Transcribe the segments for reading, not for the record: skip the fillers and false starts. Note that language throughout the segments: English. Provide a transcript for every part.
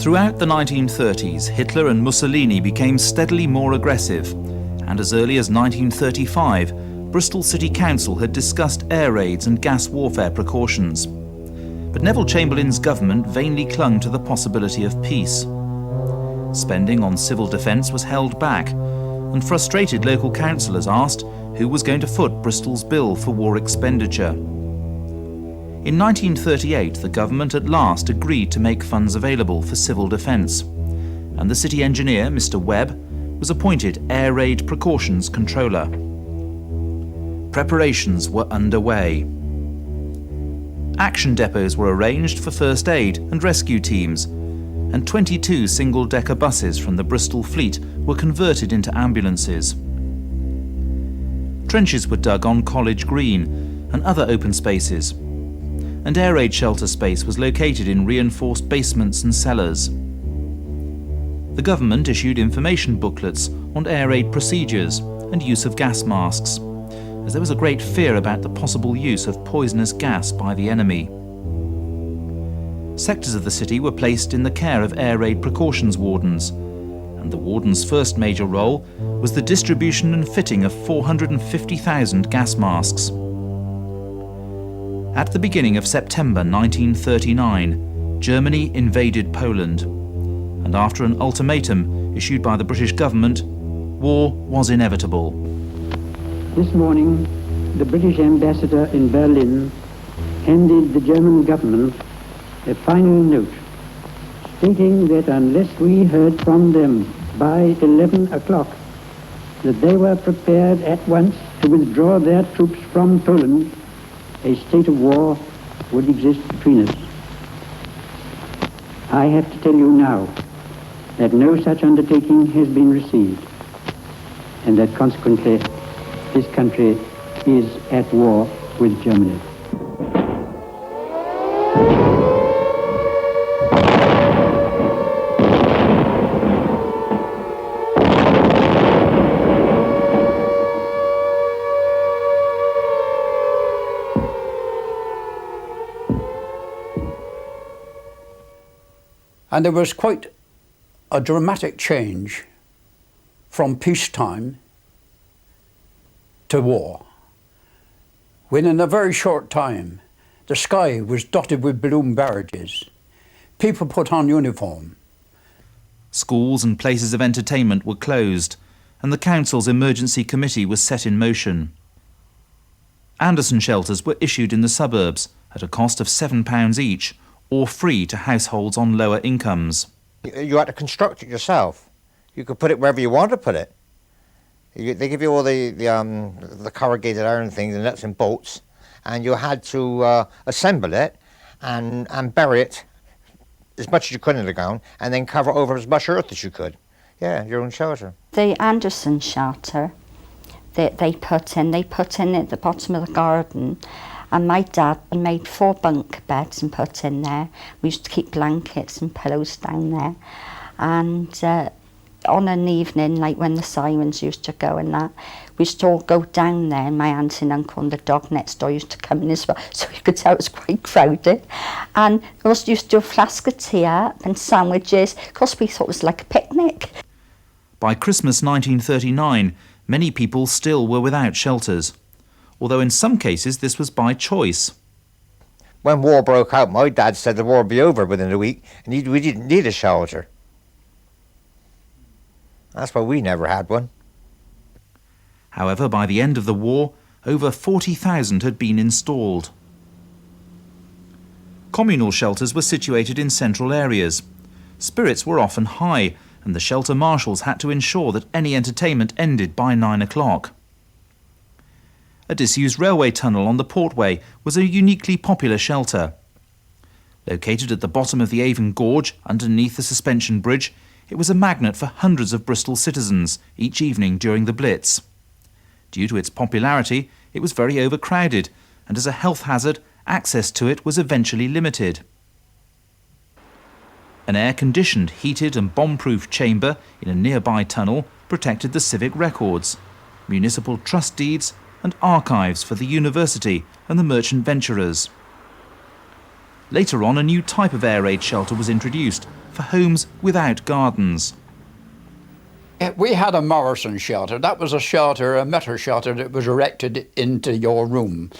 Throughout the 1930s, Hitler and Mussolini became steadily more aggressive, and as early as 1935, Bristol City Council had discussed air raids and gas warfare precautions. But Neville Chamberlain's government vainly clung to the possibility of peace. Spending on civil defence was held back, and frustrated local councillors asked who was going to foot Bristol's bill for war expenditure. In 1938, the government at last agreed to make funds available for civil defence, and the city engineer, Mr. Webb, was appointed Air Raid Precautions Controller. Preparations were underway. Action depots were arranged for first aid and rescue teams, and 22 single-decker buses from the Bristol fleet were converted into ambulances. Trenches were dug on College Green and other open spaces, and air raid shelter space was located in reinforced basements and cellars. The government issued information booklets on air raid procedures and use of gas masks, as there was a great fear about the possible use of poisonous gas by the enemy. Sectors of the city were placed in the care of air raid precautions wardens, and the warden's first major role was the distribution and fitting of 450,000 gas masks. At the beginning of September 1939, Germany invaded Poland, and after an ultimatum issued by the British government, war was inevitable. This morning, the British ambassador in Berlin handed the German government a final note stating that unless we heard from them by 11 o'clock, that they were prepared at once to withdraw their troops from Poland, a state of war would exist between us. I have to tell you now that no such undertaking has been received, and that consequently this country is at war with Germany. And there was quite a dramatic change from peacetime to war, when in a very short time the sky was dotted with balloon barrages. People put on uniform. Schools and places of entertainment were closed, and the council's emergency committee was set in motion. Anderson shelters were issued in the suburbs at a cost of £7 each, or free to households on lower incomes. You had to construct it yourself. You could put it wherever you wanted to put it. They give you all the corrugated iron things, the nuts and bolts, and you had to assemble it and bury it as much as you could in the ground, and then cover over as much earth as you could. Yeah, your own shelter. The Anderson shelter that they put in at the bottom of the garden, and my dad made 4 bunk beds and put in there. We used to keep blankets and pillows down there, and on an evening, like when the sirens used to go and that, we used to all go down there, and my aunt and uncle and the dog next door used to come in as well, so you could tell it was quite crowded. And we also used to do a flask of tea up and sandwiches, because we thought it was like a picnic. By Christmas 1939, many people still were without shelters, although in some cases this was by choice. When war broke out, my dad said the war would be over within a week, and we didn't need a shelter. That's why we never had one. However, by the end of the war, over 40,000 had been installed. Communal shelters were situated in central areas. Spirits were often high, and the shelter marshals had to ensure that any entertainment ended by 9 o'clock. A disused railway tunnel on the Portway was a uniquely popular shelter. Located at the bottom of the Avon Gorge, underneath the suspension bridge, it was a magnet for hundreds of Bristol citizens each evening during the Blitz. Due to its popularity, it was very overcrowded, and as a health hazard, access to it was eventually limited. An air-conditioned, heated and bomb-proof chamber in a nearby tunnel protected the civic records, municipal trust deeds and archives for the university and the merchant venturers. Later on, a new type of air raid shelter was introduced for homes without gardens. We had a Morrison shelter. That was a shelter, a metal shelter that was erected into your room.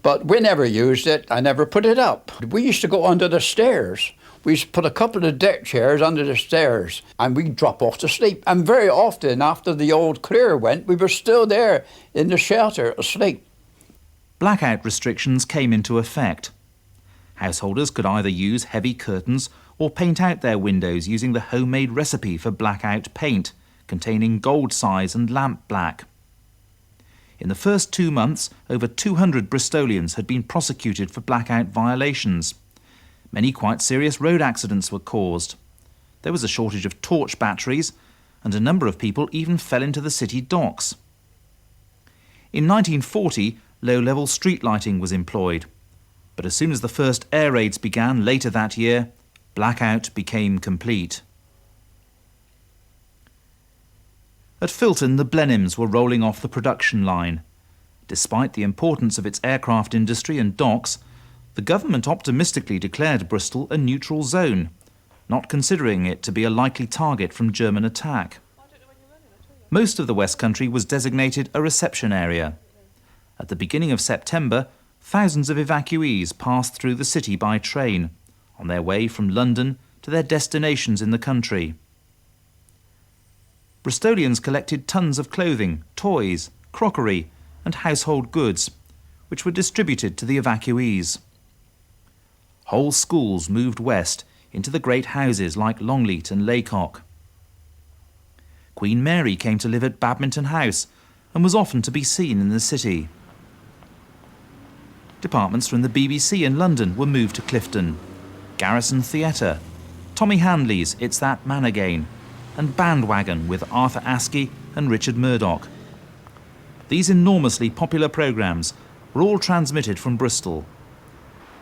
But we never used it. I never put it up. We used to go under the stairs. We used to put a couple of deck chairs under the stairs and we'd drop off to sleep. And very often after the old clear went, we were still there in the shelter asleep. Blackout restrictions came into effect. Householders could either use heavy curtains or paint out their windows using the homemade recipe for blackout paint, containing gold size and lamp black. In the first 2 months, over 200 Bristolians had been prosecuted for blackout violations. Many quite serious road accidents were caused. There was a shortage of torch batteries, and a number of people even fell into the city docks. In 1940, low-level street lighting was employed. But as soon as the first air raids began later that year, blackout became complete. At Filton, the Blenheims were rolling off the production line. Despite the importance of its aircraft industry and docks, the government optimistically declared Bristol a neutral zone, not considering it to be a likely target from German attack. Most of the West Country was designated a reception area. At the beginning of September, thousands of evacuees passed through the city by train, on their way from London to their destinations in the country. Bristolians collected tons of clothing, toys, crockery and household goods, which were distributed to the evacuees. Whole schools moved west into the great houses like Longleat and Laycock. Queen Mary came to live at Badminton House and was often to be seen in the city. Departments from the BBC in London were moved to Clifton. Garrison Theatre, Tommy Handley's It's That Man Again, and Bandwagon with Arthur Askey and Richard Murdoch. These enormously popular programmes were all transmitted from Bristol.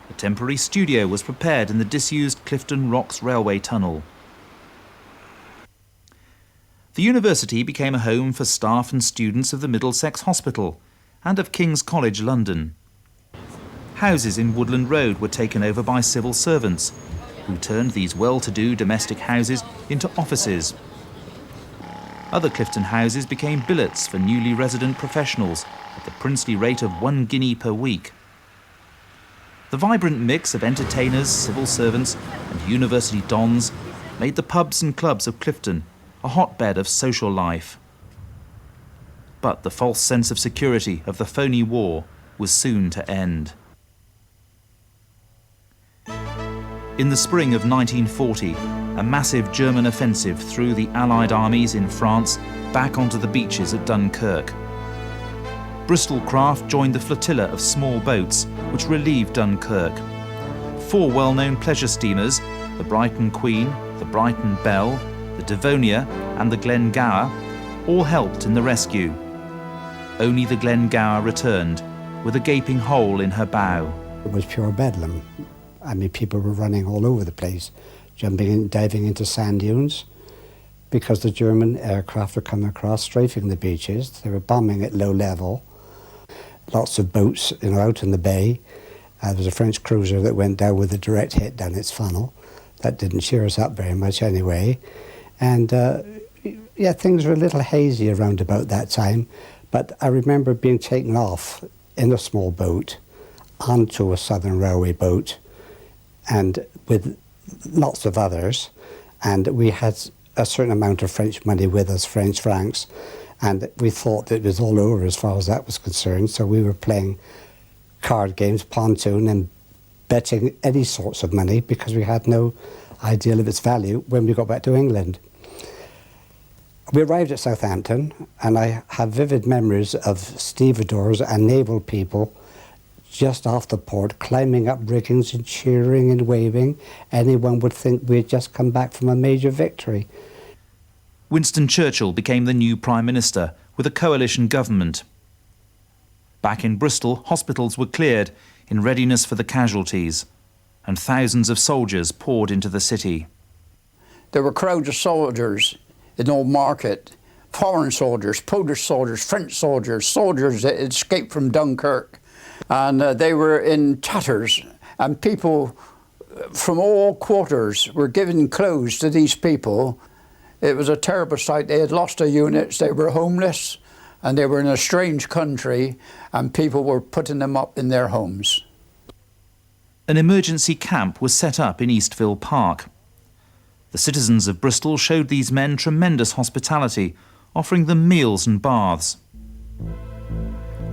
A temporary studio was prepared in the disused Clifton Rocks railway tunnel. The university became a home for staff and students of the Middlesex Hospital and of King's College London. Houses in Woodland Road were taken over by civil servants, who turned these well-to-do domestic houses into offices. Other Clifton houses became billets for newly resident professionals at the princely rate of £1 per week. The vibrant mix of entertainers, civil servants and university dons made the pubs and clubs of Clifton a hotbed of social life. But the false sense of security of the phony war was soon to end. In the spring of 1940, a massive German offensive threw the Allied armies in France back onto the beaches at Dunkirk. Bristol craft joined the flotilla of small boats which relieved Dunkirk. 4 well-known pleasure steamers, the Brighton Queen, the Brighton Belle, the Devonia and the Glengower, all helped in the rescue. Only the Glengower returned, with a gaping hole in her bow. It was pure bedlam. I mean, people were running all over the place, jumping in, diving into sand dunes, because the German aircraft were coming across, strafing the beaches. They were bombing at low level. Lots of boats, out in the bay. There was a French cruiser that went down with a direct hit down its funnel. That didn't cheer us up very much anyway. And things were a little hazy around about that time. But I remember being taken off in a small boat onto a Southern Railway boat, and with lots of others, and we had a certain amount of French money with us, French francs, and we thought that it was all over as far as that was concerned, so we were playing card games, pontoon, and betting any sorts of money because we had no idea of its value when we got back to England. We arrived at Southampton, and I have vivid memories of stevedores and naval people just off the port, climbing up riggings and cheering and waving. Anyone would think we had just come back from a major victory. Winston Churchill became the new Prime Minister with a coalition government. Back in Bristol, hospitals were cleared in readiness for the casualties, and thousands of soldiers poured into the city. There were crowds of soldiers in Old Market, foreign soldiers, Polish soldiers, French soldiers, soldiers that escaped from Dunkirk. And they were in tatters and people from all quarters were giving clothes to these people. It was a terrible sight. They had lost their units, they were homeless, and they were in a strange country, and people were putting them up in their homes. An emergency camp was set up in Eastville Park. The citizens of Bristol showed these men tremendous hospitality, offering them meals and baths.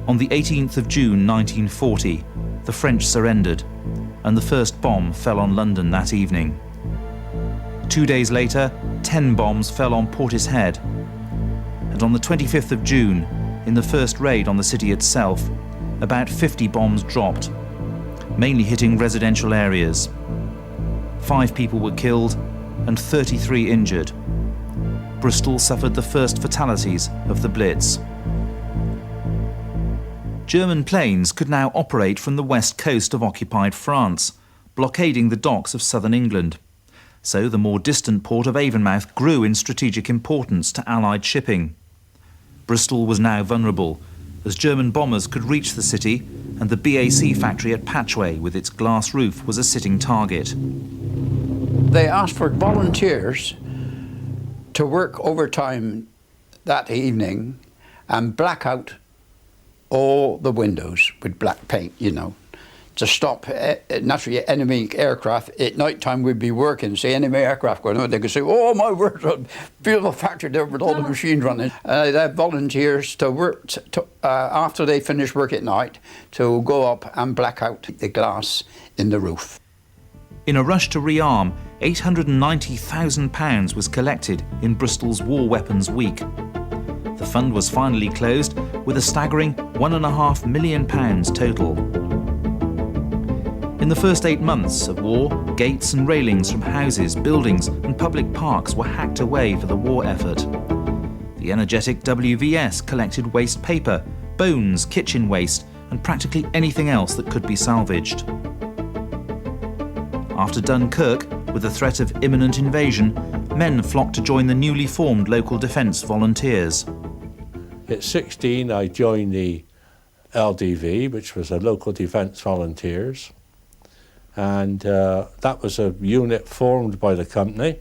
On the 18th of June 1940, the French surrendered, and the first bomb fell on London that evening. 2 days later, 10 bombs fell on Portishead. And on the 25th of June, in the first raid on the city itself, about 50 bombs dropped, mainly hitting residential areas. 5 people were killed and 33 injured. Bristol suffered the first fatalities of the Blitz. German planes could now operate from the west coast of occupied France, blockading the docks of southern England. So the more distant port of Avonmouth grew in strategic importance to Allied shipping. Bristol was now vulnerable, as German bombers could reach the city, and the BAC factory at Patchway with its glass roof was a sitting target. They asked for volunteers to work overtime that evening and black out all the windows with black paint, you know, to stop naturally enemy aircraft. At night time we'd be working, see enemy aircraft going on, they could say, oh my word, a beautiful factory there with all the machines running. They had volunteers to work, after they finished work at night, to go up and black out the glass in the roof. In a rush to rearm, £890,000 was collected in Bristol's War Weapons Week. The fund was finally closed with a staggering £1.5 million total. In the first 8 months of war, gates and railings from houses, buildings and public parks were hacked away for the war effort. The energetic WVS collected waste paper, bones, kitchen waste and practically anything else that could be salvaged. After Dunkirk, with the threat of imminent invasion, men flocked to join the newly formed local defence volunteers. At 16, I joined the LDV, which was a local defence volunteers, and that was a unit formed by the company.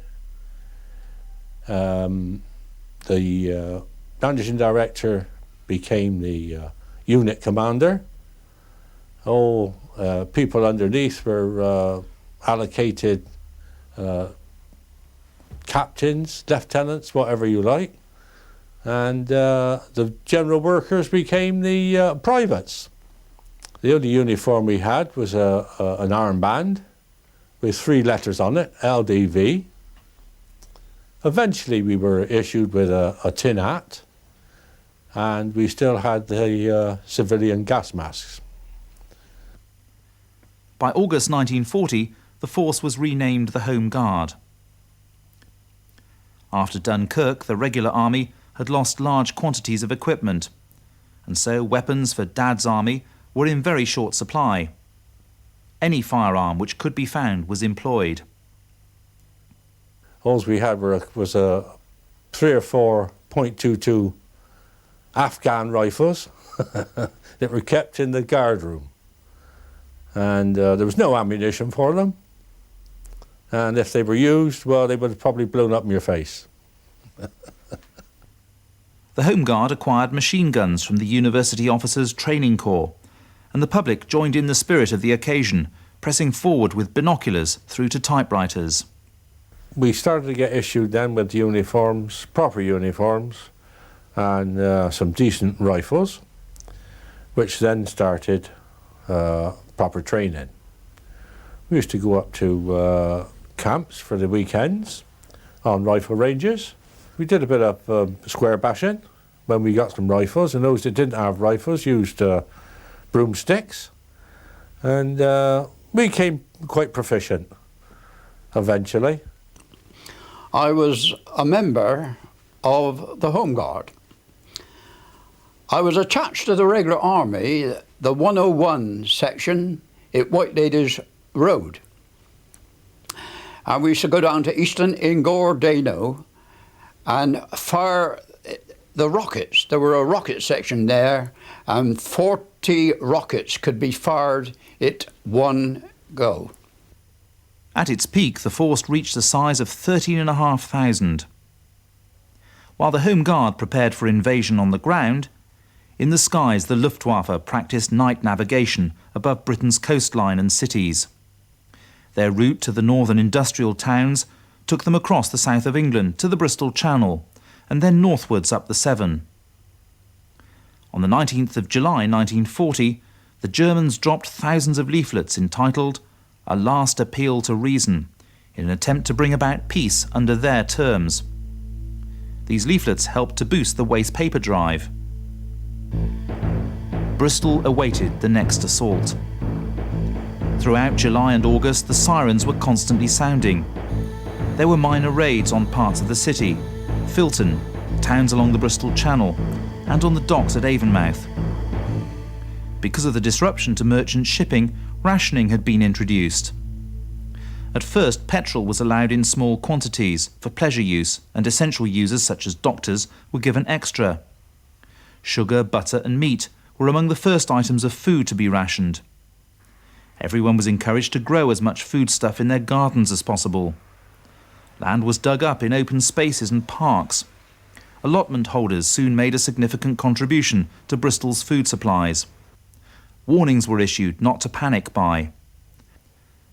The managing director became the unit commander. All people underneath were allocated captains, lieutenants, whatever you like, and the general workers became the privates. The only uniform we had was an armband with 3 letters on it, LDV. Eventually we were issued with a tin hat, and we still had the civilian gas masks. By August 1940, the force was renamed the Home Guard. After Dunkirk, the regular army had lost large quantities of equipment, and so weapons for Dad's army were in very short supply. Any firearm which could be found was employed. All we had was a 3 or 4 .22 Afghan rifles that were kept in the guard room, and there was no ammunition for them. And if they were used, well, they would have probably blown up in your face. The Home Guard acquired machine guns from the University Officers' Training Corps, and the public joined in the spirit of the occasion, pressing forward with binoculars through to typewriters. We started to get issued then with uniforms, proper uniforms, and some decent rifles, which then started proper training. We used to go up to camps for the weekends on rifle ranges. We did a bit of square bashing when we got some rifles, and those that didn't have rifles used broomsticks, and we became quite proficient eventually. I was a member of the Home Guard. I was attached to the regular army, the 101 section at White Ladies Road. And we used to go down to Easton in Gordano and fire the rockets. There were a rocket section there, and 40 rockets could be fired at one go. At its peak, the force reached the size of 13,500. While the Home Guard prepared for invasion on the ground, in the skies the Luftwaffe practiced night navigation above Britain's coastline and cities. Their route to the northern industrial towns took them across the south of England to the Bristol Channel, and then northwards up the Severn. On the 19th of July 1940, the Germans dropped thousands of leaflets entitled "A Last Appeal to Reason" in an attempt to bring about peace under their terms. These leaflets helped to boost the waste paper drive. Bristol awaited the next assault. Throughout July and August, the sirens were constantly sounding. There were minor raids on parts of the city, Filton, towns along the Bristol Channel, and on the docks at Avonmouth. Because of the disruption to merchant shipping, rationing had been introduced. At first, petrol was allowed in small quantities for pleasure use, and essential users such as doctors were given extra. Sugar, butter and meat were among the first items of food to be rationed. Everyone was encouraged to grow as much foodstuff in their gardens as possible. Land was dug up in open spaces and parks. Allotment holders soon made a significant contribution to Bristol's food supplies. Warnings were issued not to panic buy.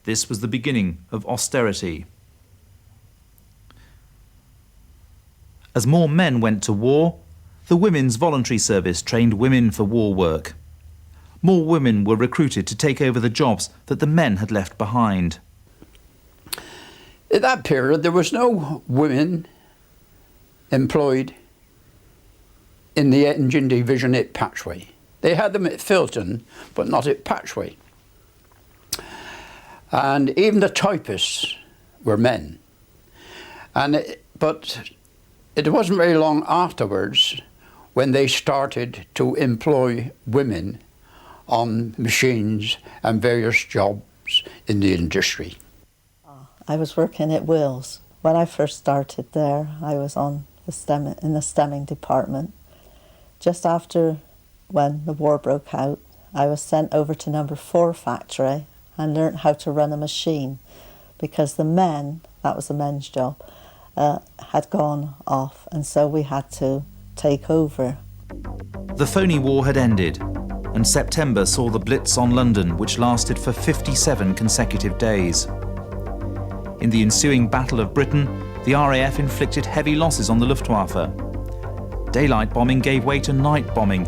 This was the beginning of austerity. As more men went to war, the Women's Voluntary Service trained women for war work. More women were recruited to take over the jobs that the men had left behind. In that period, there was no women employed in the engine division at Patchway. They had them at Filton, but not at Patchway. And even the typists were men. But it wasn't very long afterwards when they started to employ women on machines and various jobs in the industry. I was working at Wills. When I first started there, I was in the stemming department. Just after when the war broke out, I was sent over to number 4 factory and learnt how to run a machine, because the men, that was the men's job, had gone off, and so we had to take over. The phony war had ended, and September saw the Blitz on London, which lasted for 57 consecutive days. In the ensuing Battle of Britain, the RAF inflicted heavy losses on the Luftwaffe. Daylight bombing gave way to night bombing,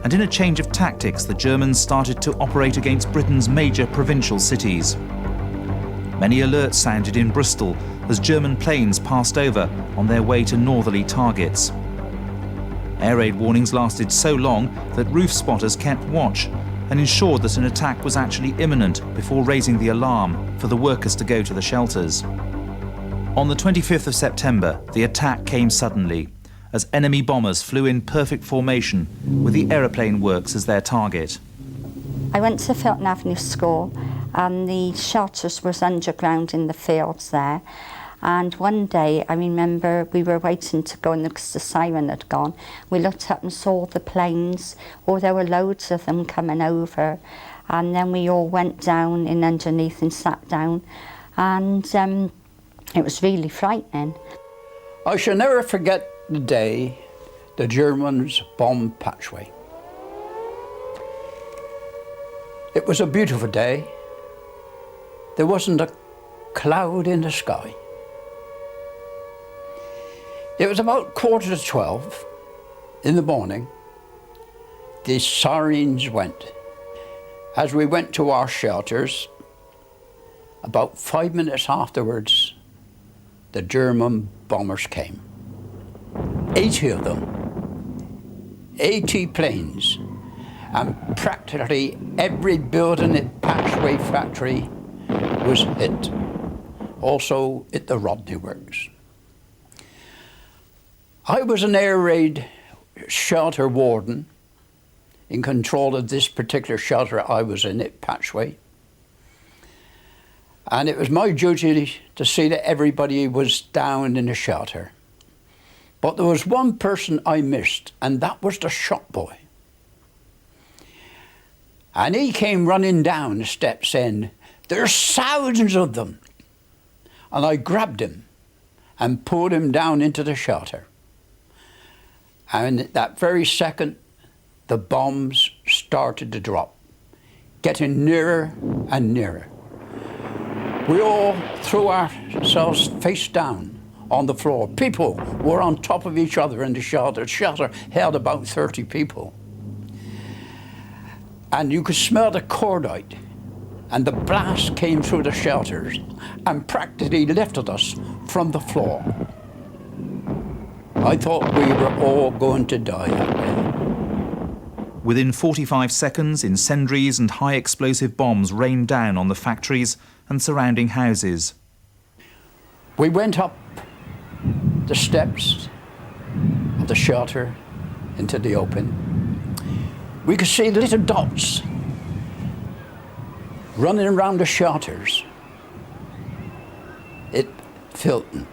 and in a change of tactics, the Germans started to operate against Britain's major provincial cities. Many alerts sounded in Bristol as German planes passed over on their way to northerly targets. Air raid warnings lasted so long that roof spotters kept watch and ensured that an attack was actually imminent before raising the alarm for the workers to go to the shelters. On the 25th of September, the attack came suddenly, as enemy bombers flew in perfect formation with the aeroplane works as their target. I went to Filton Avenue School, and the shelters was underground in the fields there. And one day, I remember we were waiting to go, and the siren had gone. We looked up and saw the planes. Oh, there were loads of them coming over. And then we all went down in underneath and sat down. And it was really frightening. I shall never forget the day the Germans bombed Patchway. It was a beautiful day. There wasn't a cloud in the sky. It was about 11:45 in the morning. The sirens went. As we went to our shelters, about 5 minutes afterwards, the German bombers came. 80 of them, 80 planes, and practically every building at Patchway factory was hit. Also at the Rodney Works. I was an air raid shelter warden in control of this particular shelter I was in at Patchway. And it was my duty to see that everybody was down in the shelter. But there was one person I missed, and that was the shop boy. And he came running down the steps saying, There's thousands of them. And I grabbed him and pulled him down into the shelter. And at that very second, the bombs started to drop, getting nearer and nearer. We all threw ourselves face down on the floor. People were on top of each other in the shelter. The shelter held about 30 people. And you could smell the cordite, and the blast came through the shelters and practically lifted us from the floor. I thought we were all going to die that day. Within 45 seconds, incendiaries and high explosive bombs rained down on the factories and surrounding houses. We went up the steps of the shelter into the open. We could see little dots running around the shelters. It filled them.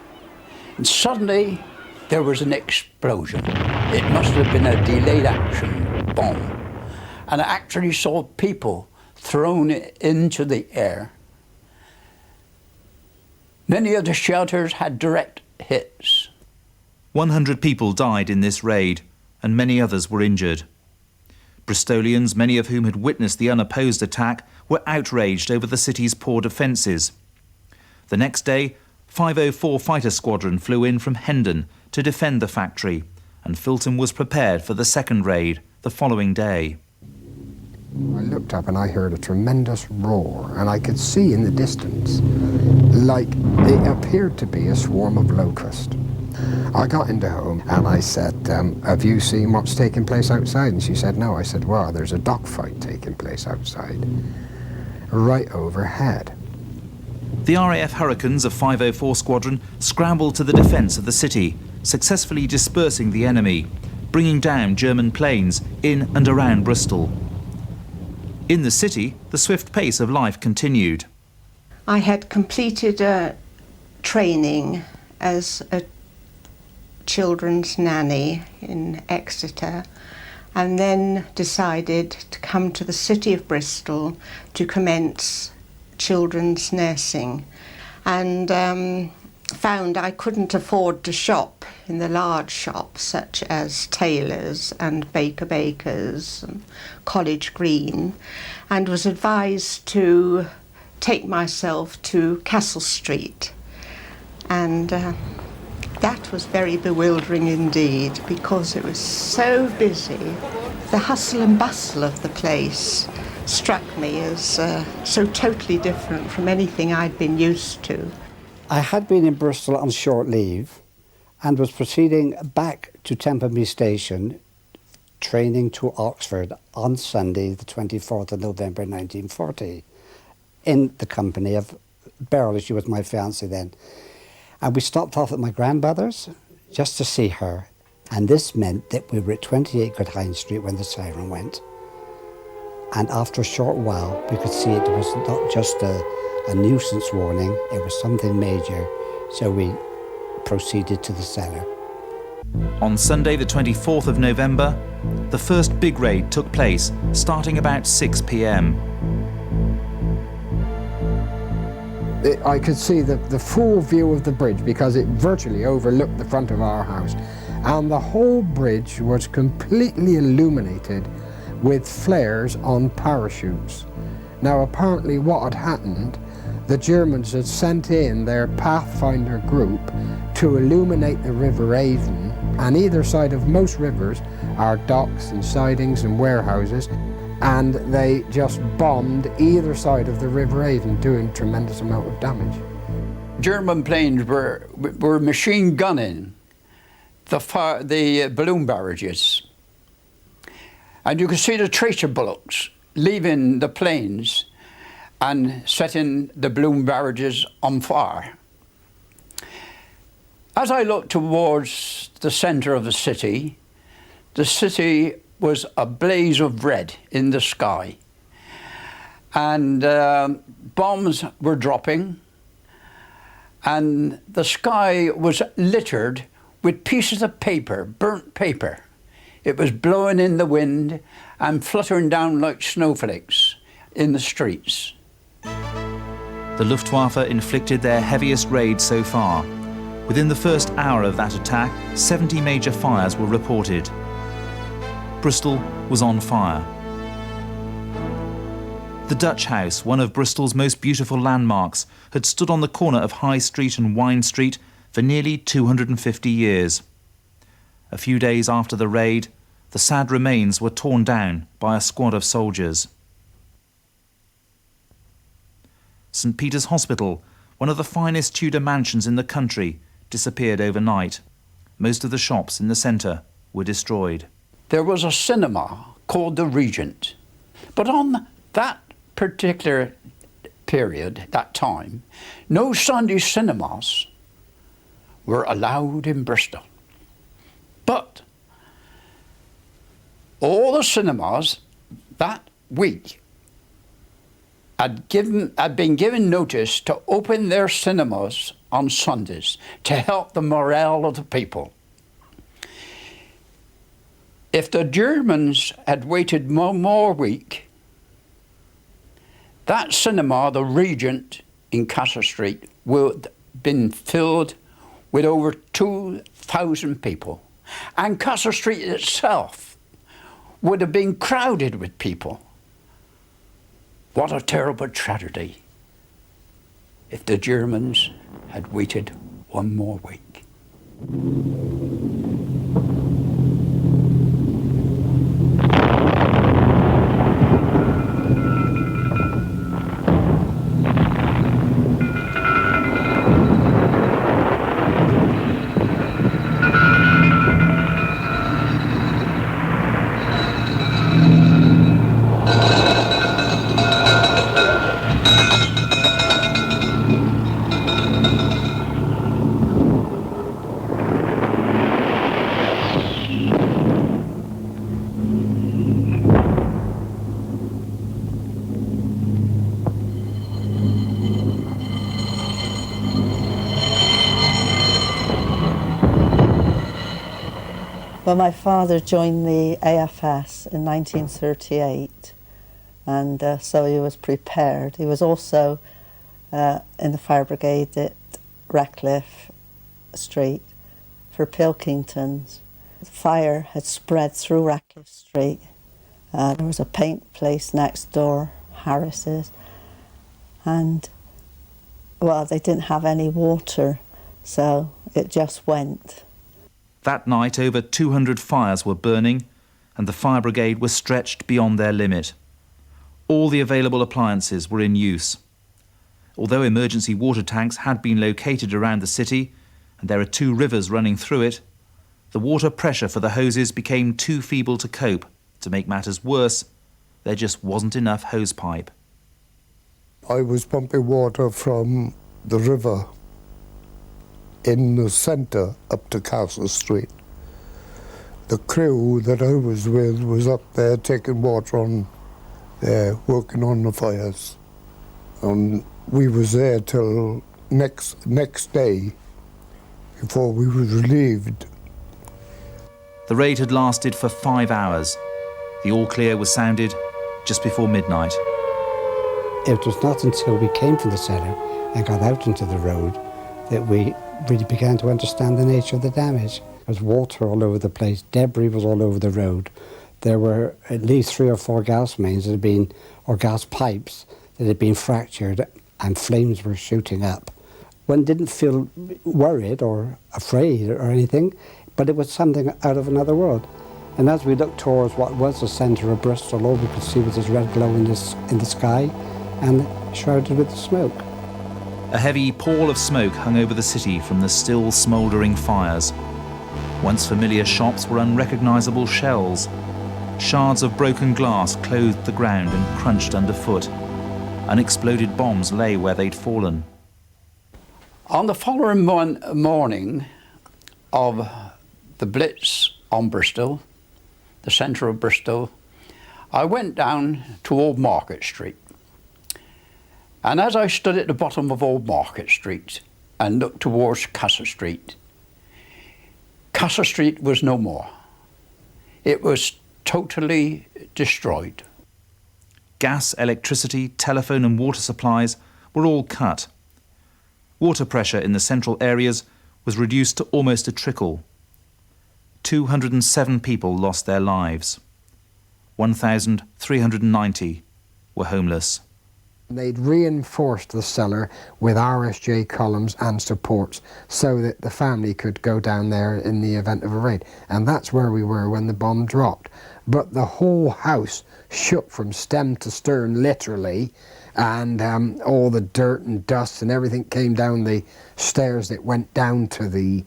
And suddenly there was an explosion. It must have been a delayed action bomb. And I actually saw people thrown into the air. Many of the shelters had direct hits. 100 people died in this raid, and many others were injured. Bristolians, many of whom had witnessed the unopposed attack, were outraged over the city's poor defences. The next day, 504 Fighter Squadron flew in from Hendon to defend the factory, and Filton was prepared for the second raid the following day. I looked up and I heard a tremendous roar, and I could see in the distance, like it appeared to be a swarm of locusts. I got into home and I said, have you seen what's taking place outside? And she said, no. I said, well, there's a dogfight taking place outside, right overhead. The RAF Hurricanes of 504 Squadron scrambled to the defence of the city, successfully dispersing the enemy, bringing down German planes in and around Bristol. In the city, the swift pace of life continued. I had completed a training as a children's nanny in Exeter, and then decided to come to the city of Bristol to commence children's nursing, and found I couldn't afford to shop in the large shops such as Taylor's and Bakers and College Green, and was advised to take myself to Castle Street. And that was very bewildering indeed, because it was so busy. The hustle and bustle of the place struck me as so totally different from anything I'd been used to. I had been in Bristol on short leave and was proceeding back to Temperley Station, training to Oxford on Sunday, the 24th of November 1940, in the company of Beryl. She was my fiancée then. And we stopped off at my grandmother's just to see her. And this meant that we were at 28 Good Hine Street when the siren went. And after a short while, we could see it was not just a nuisance warning, it was something major. So we proceeded to the cellar. On Sunday, the 24th of November, the first big raid took place, starting about 6 p.m. I could see the full view of the bridge because it virtually overlooked the front of our house. And the whole bridge was completely illuminated with flares on parachutes. Now apparently what had happened, the Germans had sent in their Pathfinder group to illuminate the River Avon, and either side of most rivers are docks and sidings and warehouses, and they just bombed either side of the River Avon, doing a tremendous amount of damage. German planes were machine gunning the balloon barrages. And you could see the tracer bullets leaving the planes and setting the balloon barrages on fire. As I looked towards the centre of the city was a blaze of red in the sky. And bombs were dropping, and the sky was littered with pieces of paper, burnt paper. It was blowing in the wind and fluttering down like snowflakes in the streets. The Luftwaffe inflicted their heaviest raid so far. Within the first hour of that attack, 70 major fires were reported. Bristol was on fire. The Dutch House, one of Bristol's most beautiful landmarks, had stood on the corner of High Street and Wine Street for nearly 250 years. A few days after the raid, the sad remains were torn down by a squad of soldiers. St. Peter's Hospital, one of the finest Tudor mansions in the country, disappeared overnight. Most of the shops in the centre were destroyed. There was a cinema called the Regent, but on that particular period, that time, no Sunday cinemas were allowed in Bristol. But all the cinemas that week had been given notice to open their cinemas on Sundays to help the morale of the people. If the Germans had waited one more week, that cinema, the Regent in Castle Street, would have been filled with over 2,000 people. And Castle Street itself would have been crowded with people. What a terrible tragedy if the Germans had waited one more week. Well, my father joined the AFS in 1938, and so he was prepared. He was also in the fire brigade at Ratcliffe Street for Pilkingtons. The fire had spread through Ratcliffe Street. There was a paint place next door, Harris's, and, well, they didn't have any water, so it just went. That night, over 200 fires were burning, and the fire brigade was stretched beyond their limit. All the available appliances were in use. Although emergency water tanks had been located around the city, and there are 2 rivers running through it, the water pressure for the hoses became too feeble to cope. To make matters worse, there just wasn't enough hose pipe. I was pumping water from the river in the centre up to Castle Street. The crew that I was with was up there taking water on there, working on the fires. And we was there till next day before we was relieved. The raid had lasted for 5 hours. The all clear was sounded just before midnight. It was not until we came from the cellar and got out into the road that we really began to understand the nature of the damage. There was water all over the place, debris was all over the road. There were at least 3 or 4 gas mains that had been, or gas pipes that had been fractured, and flames were shooting up. One didn't feel worried or afraid or anything, but it was something out of another world. And as we looked towards what was the centre of Bristol, all we could see was this red glow in the sky and shrouded with smoke. A heavy pall of smoke hung over the city from the still smouldering fires. Once familiar shops were unrecognisable shells. Shards of broken glass clothed the ground and crunched underfoot. Unexploded bombs lay where they'd fallen. On the following morning of the Blitz on Bristol, the centre of Bristol, I went down to Old Market Street. And as I stood at the bottom of Old Market Street and looked towards Castle Street was no more. It was totally destroyed. Gas, electricity, telephone and water supplies were all cut. Water pressure in the central areas was reduced to almost a trickle. 207 people lost their lives. 1,390 were homeless. They'd reinforced the cellar with RSJ columns and supports so that the family could go down there in the event of a raid. And that's where we were when the bomb dropped. But the whole house shook from stem to stern, literally, and all the dirt and dust and everything came down the stairs that went down to the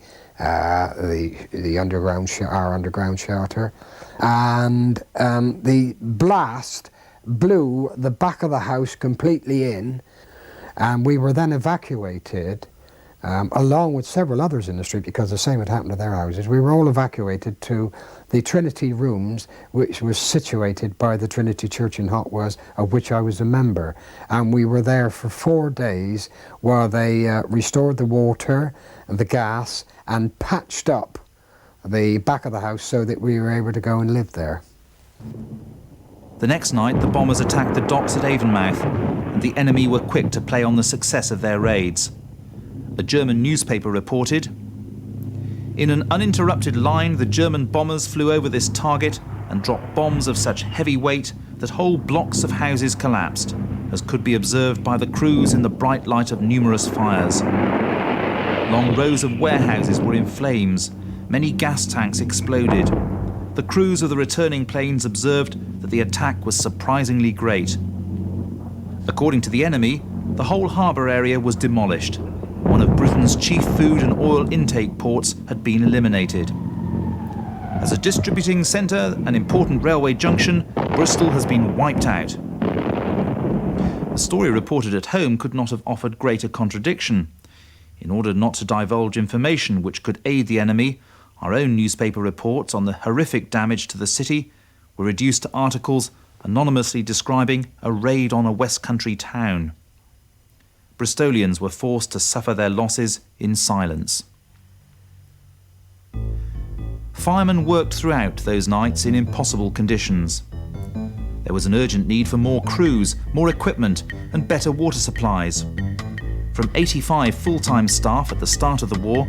underground, our underground shelter. And the blast blew the back of the house completely in, and we were then evacuated along with several others in the street, because the same had happened to their houses. We were all evacuated to the Trinity Rooms, which was situated by the Trinity Church in Hotwas, of which I was a member, and we were there for 4 days while they restored the water and the gas and patched up the back of the house so that we were able to go and live there. The next night, the bombers attacked the docks at Avonmouth, and the enemy were quick to play on the success of their raids. A German newspaper reported, "In an uninterrupted line, the German bombers flew over this target and dropped bombs of such heavy weight that whole blocks of houses collapsed, as could be observed by the crews in the bright light of numerous fires. Long rows of warehouses were in flames. Many gas tanks exploded. The crews of the returning planes observed that the attack was surprisingly great. According to the enemy, the whole harbour area was demolished. One of Britain's chief food and oil intake ports had been eliminated. As a distributing centre and important railway junction, Bristol has been wiped out." The story reported at home could not have offered greater contradiction. In order not to divulge information which could aid the enemy, our own newspaper reports on the horrific damage to the city were reduced to articles anonymously describing a raid on a West Country town. Bristolians were forced to suffer their losses in silence. Firemen worked throughout those nights in impossible conditions. There was an urgent need for more crews, more equipment, and better water supplies. From 85 full-time staff at the start of the war,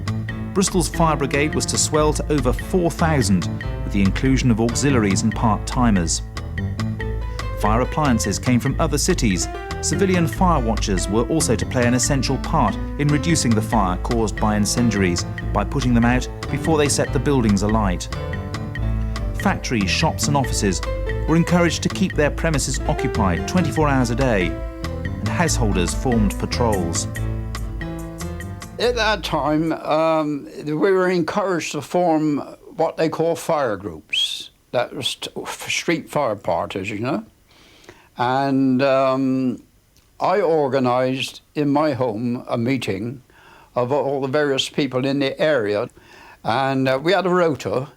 Bristol's fire brigade was to swell to over 4,000 with the inclusion of auxiliaries and part-timers. Fire appliances came from other cities. Civilian fire watchers were also to play an essential part in reducing the fire caused by incendiaries by putting them out before they set the buildings alight. Factories, shops and offices were encouraged to keep their premises occupied 24 hours a day, and householders formed patrols. At that time, we were encouraged to form what they call fire groups. That was street fire parties, you know. And I organised in my home a meeting of all the various people in the area, and we had a rota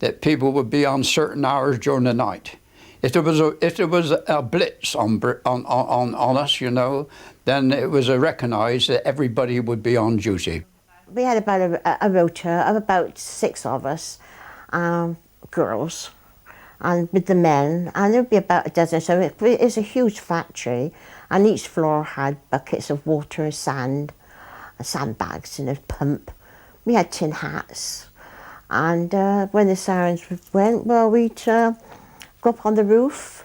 that people would be on certain hours during the night. If there was a blitz on us, you know, then it was recognised that everybody would be on duty. We had about a rota of about 6 of us, girls, and with the men, and there would be about a dozen. So it's a huge factory, and each floor had buckets of water, sand, sandbags and a pump. We had tin hats, and when the sirens went, well, we'd go up on the roof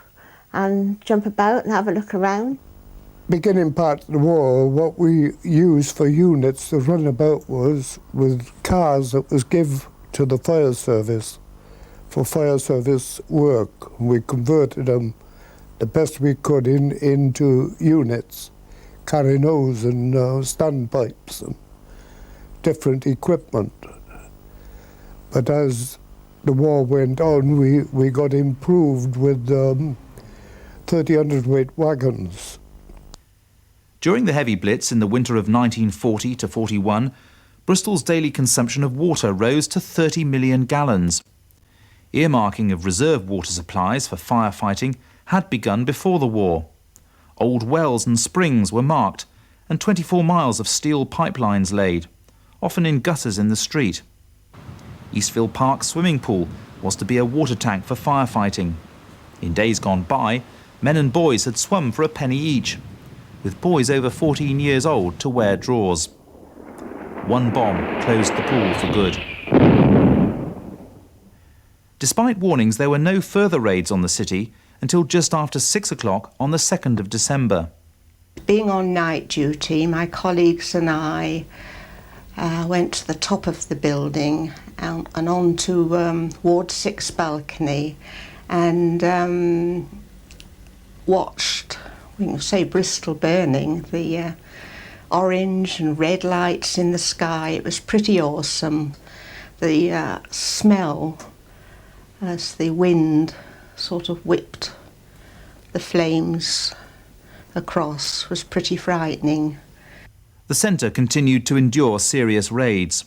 and jump about and have a look around. Beginning part of the war, what we used for units to run about was with cars that was given to the fire service for fire service work. We converted them the best we could into units, carrying hose and standpipes and different equipment. But as the war went on, we got improved with 30 hundredweight wagons. During the heavy blitz in the winter of 1940 to 41, Bristol's daily consumption of water rose to 30 million gallons. Earmarking of reserve water supplies for firefighting had begun before the war. Old wells and springs were marked, and 24 miles of steel pipelines laid, often in gutters in the street. Eastville Park's swimming pool was to be a water tank for firefighting. In days gone by, men and boys had swum for a penny each. with boys over 14 years old to wear drawers. One bomb closed the pool for good. Despite warnings, there were no further raids on the city until just after 6 o'clock on the 2nd of December. Being on night duty, my colleagues and I went to the top of the building and on to Ward 6 balcony and watched, we can say, Bristol burning, the orange and red lights in the sky. It was pretty awesome. The smell as the wind sort of whipped the flames across was pretty frightening. The centre continued to endure serious raids.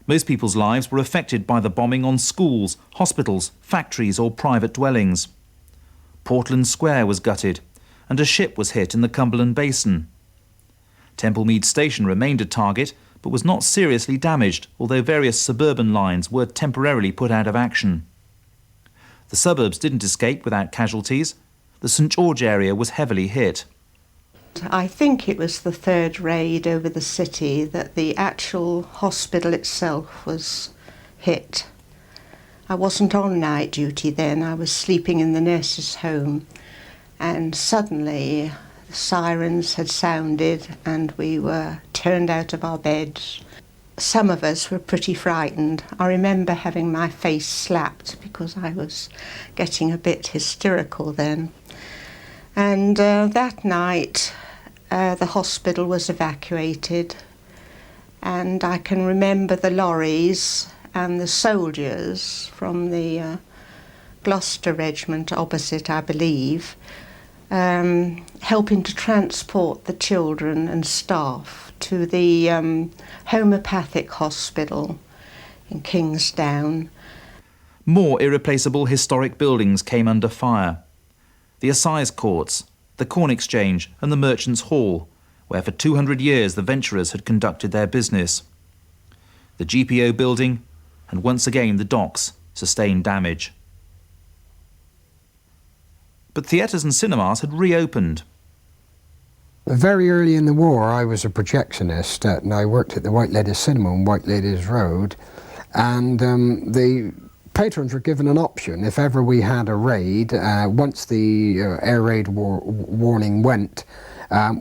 Most people's lives were affected by the bombing on schools, hospitals, factories or private dwellings. Portland Square was gutted and a ship was hit in the Cumberland Basin. Templemead Station remained a target but was not seriously damaged, although various suburban lines were temporarily put out of action. The suburbs didn't escape without casualties. The St George area was heavily hit. I think it was the third raid over the city that the actual hospital itself was hit. I wasn't on night duty then, I was sleeping in the nurse's home, and suddenly the sirens had sounded and we were turned out of our beds. Some of us were pretty frightened. I remember having my face slapped because I was getting a bit hysterical then. And that night the hospital was evacuated, and I can remember the lorries and the soldiers from the Gloucester Regiment opposite, I believe, helping to transport the children and staff to the homeopathic hospital in Kingsdown. More irreplaceable historic buildings came under fire. The Assize Courts, the Corn Exchange and the Merchants' Hall, where for 200 years the venturers had conducted their business. The GPO building and once again the docks sustained damage. But theatres and cinemas had reopened. Very early in the war, I was a projectionist and I worked at the White Ladies Cinema on White Ladies Road, and the patrons were given an option. If ever we had a raid, once the air raid warning went,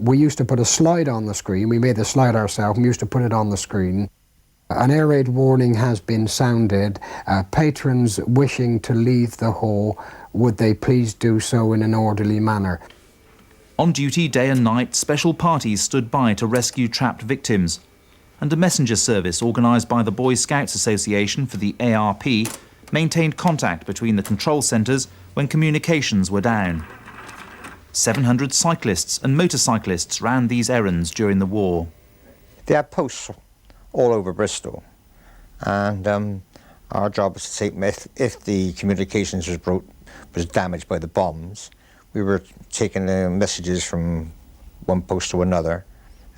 we used to put a slide on the screen. We made the slide ourselves and we used to put it on the screen. An air raid warning has been sounded. Patrons wishing to leave the hall, would they please do so in an orderly manner? On duty day and night, special parties stood by to rescue trapped victims, and a messenger service organised by the Boy Scouts Association for the ARP maintained contact between the control centres when communications were down. 700 cyclists and motorcyclists ran these errands during the war. They had posts all over Bristol, and our job was to see if the communications was damaged by the bombs. We were taking the messages from one post to another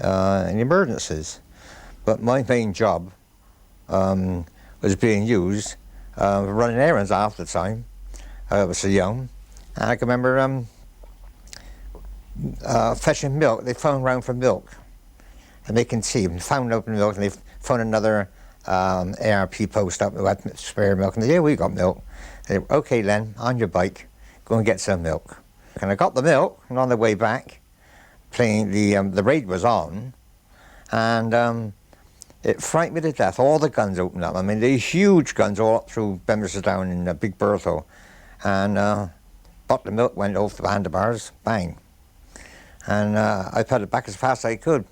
in emergencies. But my main job was being used running errands half the time. I was so young, and I can remember fetching milk. They phoned round for milk and making tea, and found open milk, and they phoned another ARP post up who had spare milk, and they said, yeah, we got milk. And they, okay, Len, on your bike, go and get some milk. And I got the milk, and on the way back, the raid was on, and it frightened me to death. All the guns opened up. I mean, these huge guns all up through Bemberster Down in Big Berthel, and bottle of milk went off the handlebars, bang. And I pedaled back as fast as I could,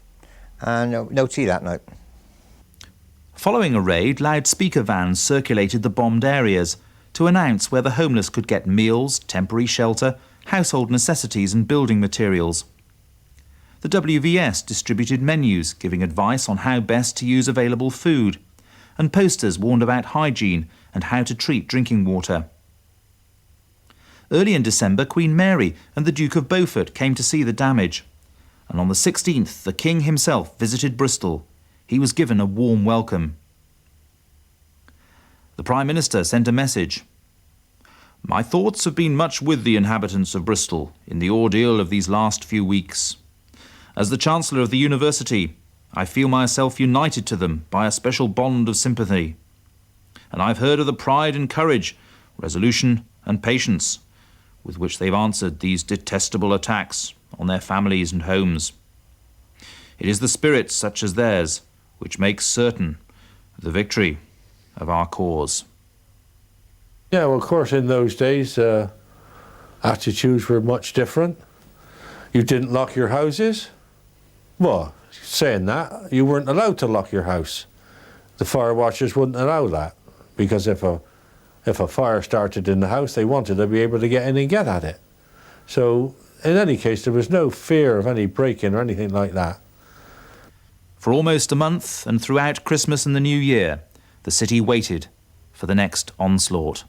and no tea that night. Following a raid, loudspeaker vans circulated the bombed areas to announce where the homeless could get meals, temporary shelter, household necessities and building materials. The WVS distributed menus giving advice on how best to use available food, and posters warned about hygiene and how to treat drinking water. Early in December, Queen Mary and the Duke of Beaufort came to see the damage, and on the 16th the King himself visited Bristol. He was given a warm welcome. The Prime Minister sent a message. My thoughts have been much with the inhabitants of Bristol in the ordeal of these last few weeks. As the Chancellor of the University, I feel myself united to them by a special bond of sympathy. And I've heard of the pride and courage, resolution and patience with which they've answered these detestable attacks on their families and homes. It is the spirit such as theirs which makes certain the victory of our cause. Yeah, well, of course, in those days, attitudes were much different. You didn't lock your houses. Well, saying that, you weren't allowed to lock your house. The fire watchers wouldn't allow that, because if a fire started in the house, they wanted to be able to get in and get at it. So, in any case, there was no fear of any break-in or anything like that. For almost a month and throughout Christmas and the New Year, the city waited for the next onslaught.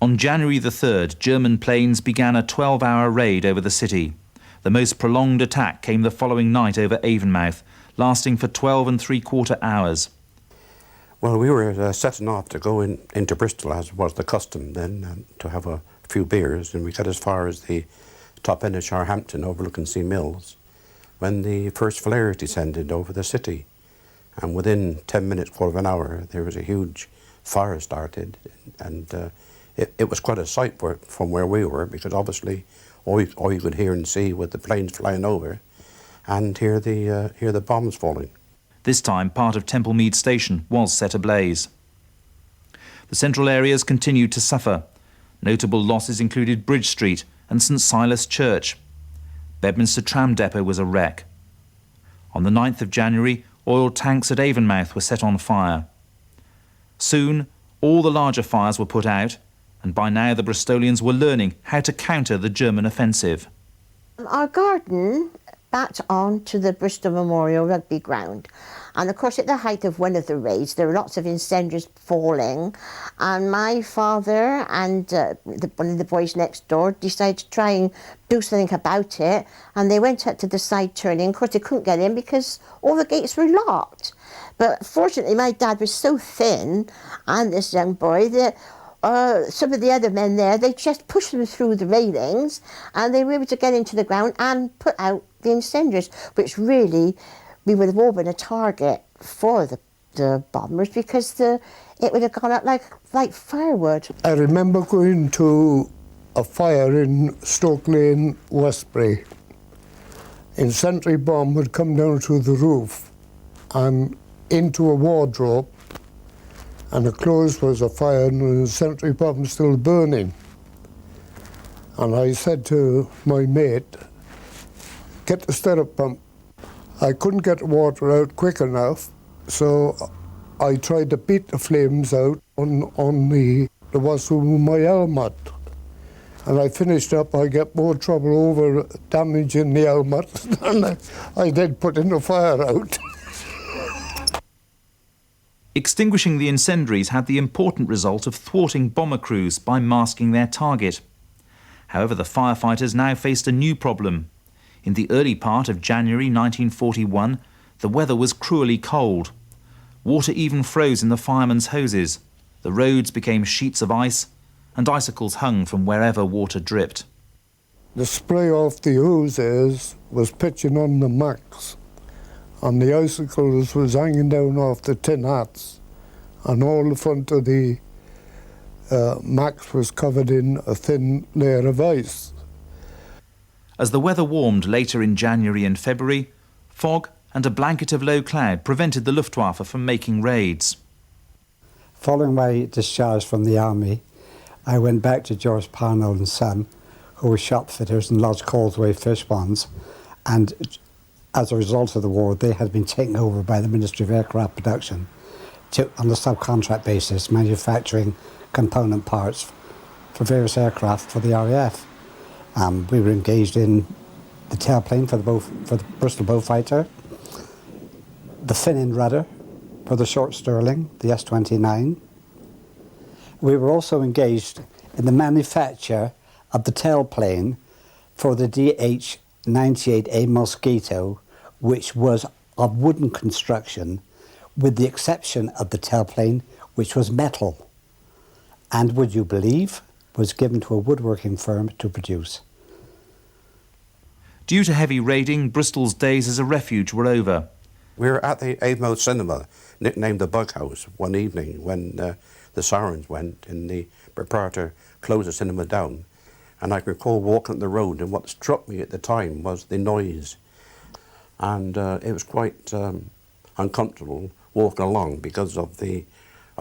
On January the 3rd, German planes began a 12-hour raid over the city. The most prolonged attack came the following night over Avonmouth, lasting for 12 3/4 hours. Well, we were setting off to go into Bristol, as was the custom then, to have a few beers, and we got as far as the top end of Charhampton overlooking Sea Mills, when the first flare descended over the city. And within 10 minutes, quarter of an hour, there was a huge fire started, and it was quite a sight from where we were, because obviously all you could hear and see was the planes flying over, and hear the bombs falling. This time, part of Templemead Station was set ablaze. The central areas continued to suffer. Notable losses included Bridge Street and St Silas Church. Bedminster Tram Depot was a wreck. On the 9th of January, oil tanks at Avonmouth were set on fire. Soon, all the larger fires were put out, and by now the Bristolians were learning how to counter the German offensive. Our garden backed on to the Bristol Memorial Rugby Ground. And of course, at the height of one of the raids, there were lots of incendiaries falling. And my father and one of the boys next door decided to try and do something about it. And they went up to the side turning. Of course, they couldn't get in because all the gates were locked. But fortunately, my dad was so thin, and this young boy, that some of the other men there, they just pushed them through the railings, and they were able to get into the ground and put out the incendiaries, which really, we would have all been a target for the bombers, because it would have gone up like firewood. I remember going to a fire in Stoke Lane, Westbury. A sentry bomb had come down through the roof and into a wardrobe, and the clothes was afire and the sentry bomb still burning. And I said to my mate, "Get the stirrup pump." I couldn't get the water out quick enough, so I tried to beat the flames out on the whistle with my helmet. And I finished up, I get more trouble over damaging the helmet than I did putting the fire out. Extinguishing the incendiaries had the important result of thwarting bomber crews by masking their target. However, the firefighters now faced a new problem. In the early part of January 1941, the weather was cruelly cold. Water even froze in the firemen's hoses. The roads became sheets of ice, and icicles hung from wherever water dripped. The spray off the hoses was pitching on the Macs, and the icicles was hanging down off the tin hats, and all the front of the Macs was covered in a thin layer of ice. As the weather warmed later in January and February, fog and a blanket of low cloud prevented the Luftwaffe from making raids. Following my discharge from the army, I went back to George Parnell and Son, who were shop fitters in Lodge Causeway fish ponds, and as a result of the war, they had been taken over by the Ministry of Aircraft Production on a subcontract basis, manufacturing component parts for various aircraft for the RAF. We were engaged in the tailplane for the Bristol Beaufighter, the fin-end rudder for the Short Stirling, the S-29. We were also engaged in the manufacture of the tailplane for the DH-98A Mosquito, which was of wooden construction, with the exception of the tailplane, which was metal, and, would you believe, was given to a woodworking firm to produce. Due to heavy raiding, Bristol's days as a refuge were over. We were at the Avmo Cinema, nicknamed the Bug House, one evening when the sirens went and the proprietor closed the cinema down. And I can recall walking up the road, and what struck me at the time was the noise. And it was quite uncomfortable walking along because of the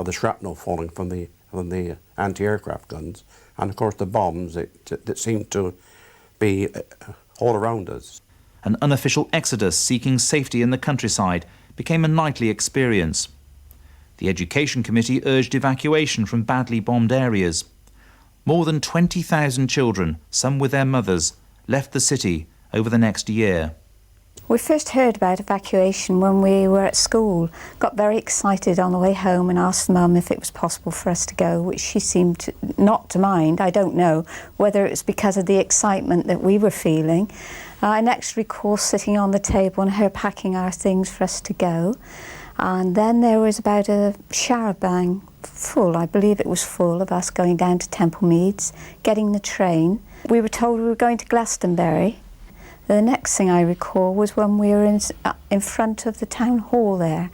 shrapnel falling from the anti-aircraft guns, and of course the bombs that seemed to be all around us. An unofficial exodus seeking safety in the countryside became a nightly experience. The Education Committee urged evacuation from badly bombed areas. More than 20,000 children, some with their mothers, left the city over the next year. We first heard about evacuation when we were at school. Got very excited on the way home and asked Mum if it was possible for us to go, which she seemed not to mind. I don't know whether it was because of the excitement that we were feeling. I next recall sitting on the table and her packing our things for us to go. And then there was about a charabanc full, I believe it was full, of us going down to Temple Meads, getting the train. We were told we were going to Glastonbury. The next thing I recall was when we were in front of the town hall there.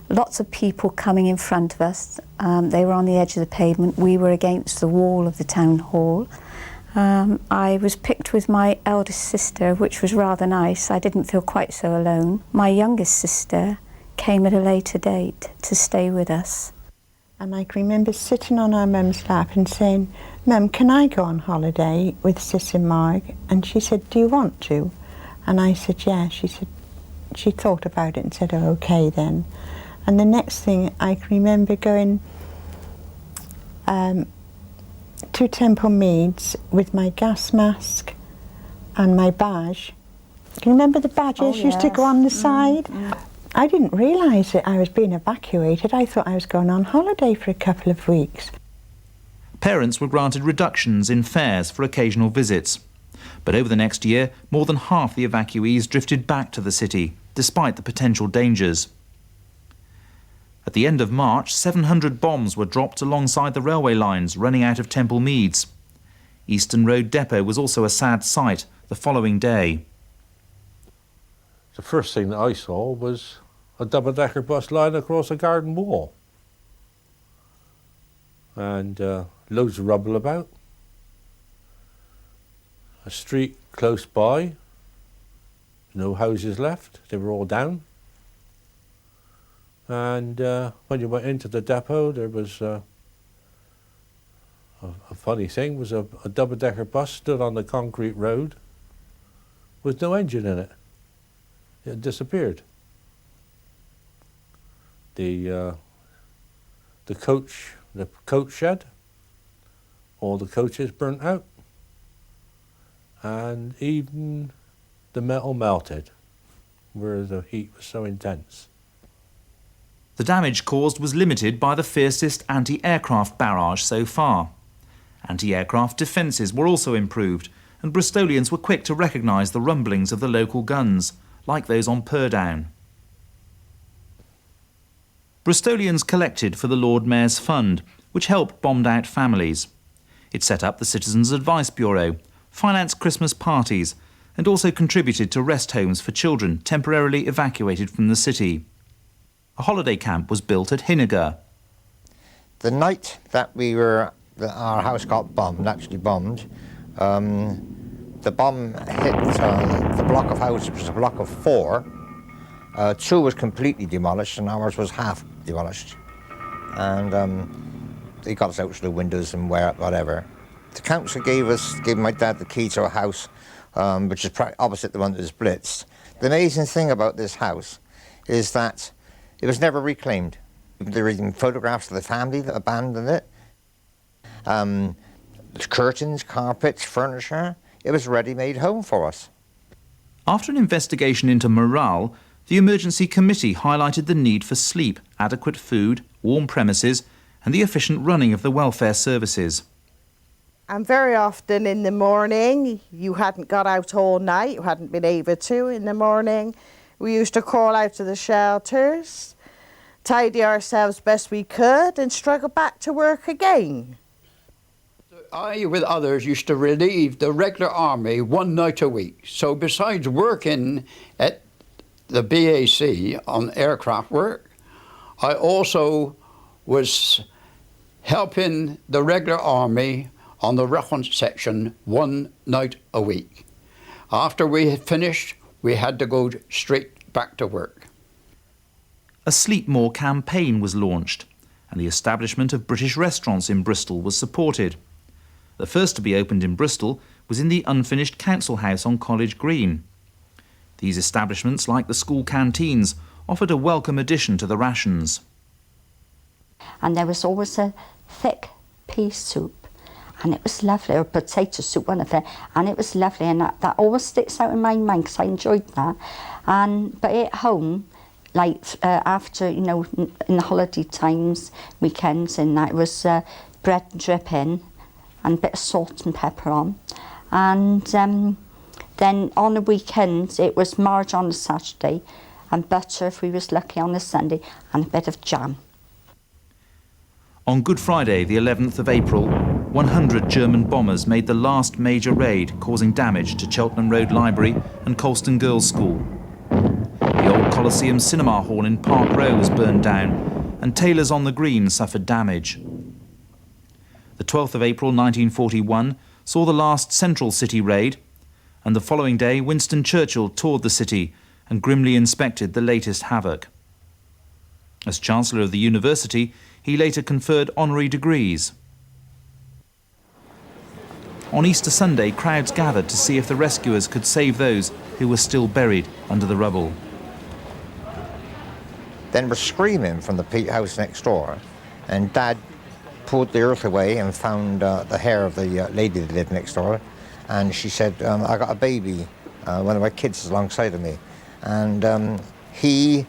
Lots of people coming in front of us. They were on the edge of the pavement. We were against the wall of the town hall. I was picked with my eldest sister, which was rather nice. I didn't feel quite so alone. My youngest sister came at a later date to stay with us. And I can remember sitting on our mum's lap and saying, "Mum, can I go on holiday with Sis and Marg?" And she said, "Do you want to?" And I said, "Yeah." She said, she thought about it and said, "Oh, okay then." And the next thing I can remember going to Temple Meads with my gas mask and my badge. Can you remember the badges used to go on the side? I didn't realise that I was being evacuated. I thought I was going on holiday for a couple of weeks. Parents were granted reductions in fares for occasional visits. But over the next year, more than half the evacuees drifted back to the city, despite the potential dangers. At the end of March, 700 bombs were dropped alongside the railway lines running out of Temple Meads. Eastern Road Depot was also a sad sight the following day. The first thing that I saw was a double-decker bus lying across a garden wall. And loads of rubble about. A street close by, no houses left, they were all down. And when you went into the depot, there was a funny thing, was a double-decker bus stood on the concrete road with no engine in it. It had disappeared. The coach shed, all the coaches burnt out, and even the metal melted where the heat was so intense. The damage caused was limited by the fiercest anti-aircraft barrage so far. Anti-aircraft defences were also improved, and Bristolians were quick to recognise the rumblings of the local guns, like those on Purdown. Bristolians collected for the Lord Mayor's Fund, which helped bombed-out families. It set up the Citizens Advice Bureau, financed Christmas parties, and also contributed to rest homes for children temporarily evacuated from the city. A holiday camp was built at Hinniger. The night that our house got bombed, actually bombed, the bomb hit the block of houses. It was a block of 4. 2 was completely demolished and ours was half demolished. And they got us out through the windows and whatever. The council gave my dad the key to a house which is opposite the one that was blitzed. The amazing thing about this house is that it was never reclaimed. There are even photographs of the family that abandoned it. Curtains, carpets, furniture. It was a ready-made home for us. After an investigation into morale, the emergency committee highlighted the need for sleep, adequate food, warm premises, and the efficient running of the welfare services. And very often in the morning, you hadn't got out all night, you hadn't been able to in the morning. We used to crawl out to the shelters, tidy ourselves best we could, and struggle back to work again. I, with others, used to relieve the regular army one night a week. So besides working at the BAC on aircraft work, I also was helping the regular army on the reference section one night a week. After we had finished, we had to go straight back to work. A Sleep More campaign was launched, and the establishment of British restaurants in Bristol was supported. The first to be opened in Bristol was in the unfinished council house on College Green. These establishments, like the school canteens, offered a welcome addition to the rations. And there was always a thick pea soup, and it was lovely, or potato soup, one of it, and it was lovely, and that always sticks out in my mind because I enjoyed that. But at home, like after, you know, in the holiday times, weekends and that, it was bread dripping and a bit of salt and pepper on. And then on the weekends, it was marge on the Saturday and butter if we was lucky on the Sunday, and a bit of jam. On Good Friday, the 11th of April, 100 German bombers made the last major raid, causing damage to Cheltenham Road Library and Colston Girls' School. The old Coliseum Cinema Hall in Park Row was burned down, and Taylor's on the Green suffered damage. The 12th of April 1941 saw the last Central City raid, and the following day Winston Churchill toured the city and grimly inspected the latest havoc. As Chancellor of the University, he later conferred honorary degrees. On Easter Sunday, crowds gathered to see if the rescuers could save those who were still buried under the rubble. Then we're screaming from the peat house next door, and Dad pulled the earth away and found the hair of the lady that lived next door, and she said, I got a baby, one of my kids is alongside of me, and he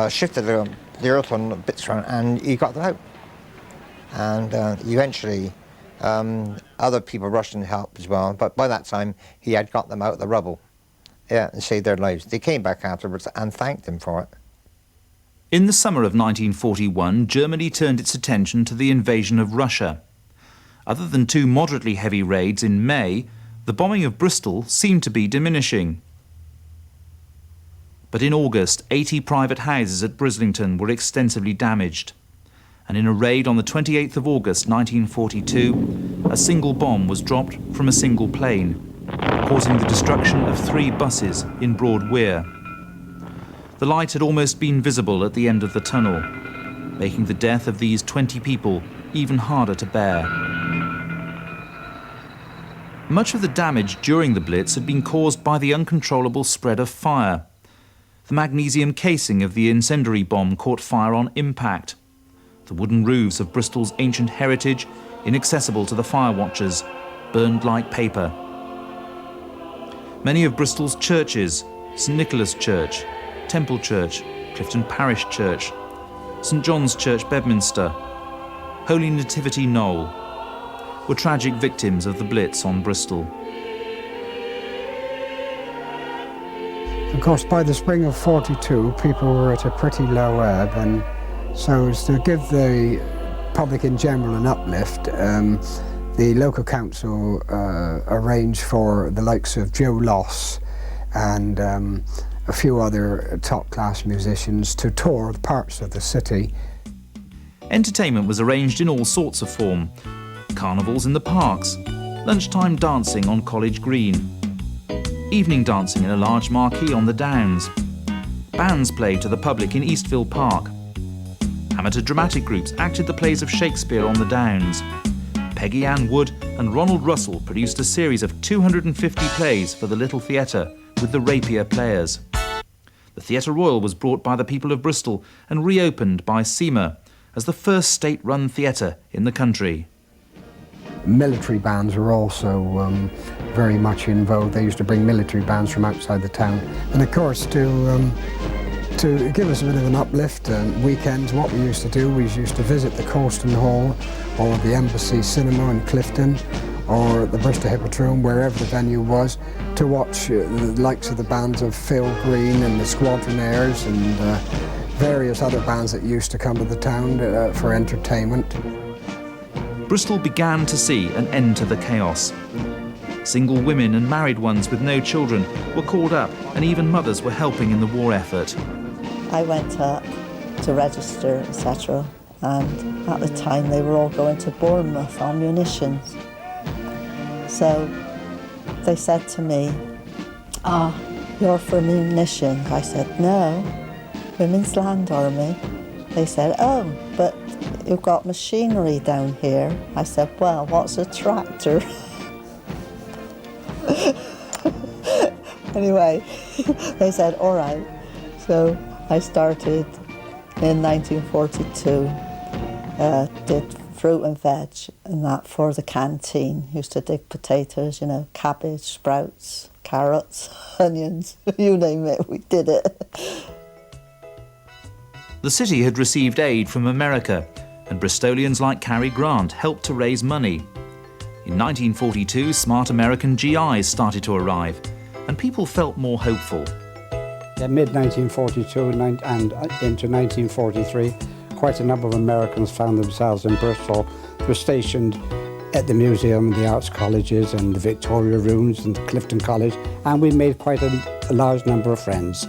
shifted the earth on bits around, and he got them out. And eventually other people rushed in to help as well, but by that time he had got them out of the rubble, yeah, and saved their lives. They came back afterwards and thanked him for it. In the summer of 1941, Germany turned its attention to the invasion of Russia. Other than 2 moderately heavy raids in May, the bombing of Bristol seemed to be diminishing. But in August, 80 private houses at Brislington were extensively damaged. And in a raid on the 28th of August 1942, a single bomb was dropped from a single plane, causing the destruction of 3 buses in Broad Weir. The light had almost been visible at the end of the tunnel, making the death of these 20 people even harder to bear. Much of the damage during the Blitz had been caused by the uncontrollable spread of fire. The magnesium casing of the incendiary bomb caught fire on impact. The wooden roofs of Bristol's ancient heritage, inaccessible to the fire watchers, burned like paper. Many of Bristol's churches, St Nicholas Church, Temple Church, Clifton Parish Church, St John's Church Bedminster, Holy Nativity Knoll, were tragic victims of the Blitz on Bristol. Of course, by the spring of 42, people were at a pretty low ebb, and so as to give the public in general an uplift, the local council arranged for the likes of Joe Loss and a few other top-class musicians to tour parts of the city. Entertainment was arranged in all sorts of form. Carnivals in the parks, lunchtime dancing on College Green, evening dancing in a large marquee on the Downs. Bands played to the public in Eastville Park. Amateur dramatic groups acted the plays of Shakespeare on the Downs. Peggy Ann Wood and Ronald Russell produced a series of 250 plays for the Little Theatre with the Rapier Players. The Theatre Royal was brought by the people of Bristol and reopened by SEMA as the first state-run theatre in the country. Military bands were also very much in vogue. They used to bring military bands from outside the town. And of course, to give us a bit of an uplift, weekends, what we used to do, we used to visit the Colston Hall or the Embassy Cinema in Clifton or the Bristol Hippodrome, wherever the venue was, to watch the likes of the bands of Phil Green and the Squadronaires and various other bands that used to come to the town for entertainment. Bristol began to see an end to the chaos. Single women and married ones with no children were called up, and even mothers were helping in the war effort. I went up to register, etc. And at the time they were all going to Bournemouth on munitions. So they said to me, you're for munitions. I said, no, Women's Land Army. They said, oh, but you've got machinery down here. I said, well, what's a tractor? Anyway, they said, all right. So I started in 1942, did fruit and veg and that for the canteen. Used to dig potatoes, you know, cabbage, sprouts, carrots, onions, you name it, we did it. The city had received aid from America, and Bristolians like Cary Grant helped to raise money. In 1942, smart American GIs started to arrive, and people felt more hopeful. In mid-1942 and into 1943, quite a number of Americans found themselves in Bristol. They were stationed at the museum, the arts colleges and the Victoria Rooms and Clifton College, and we made quite a large number of friends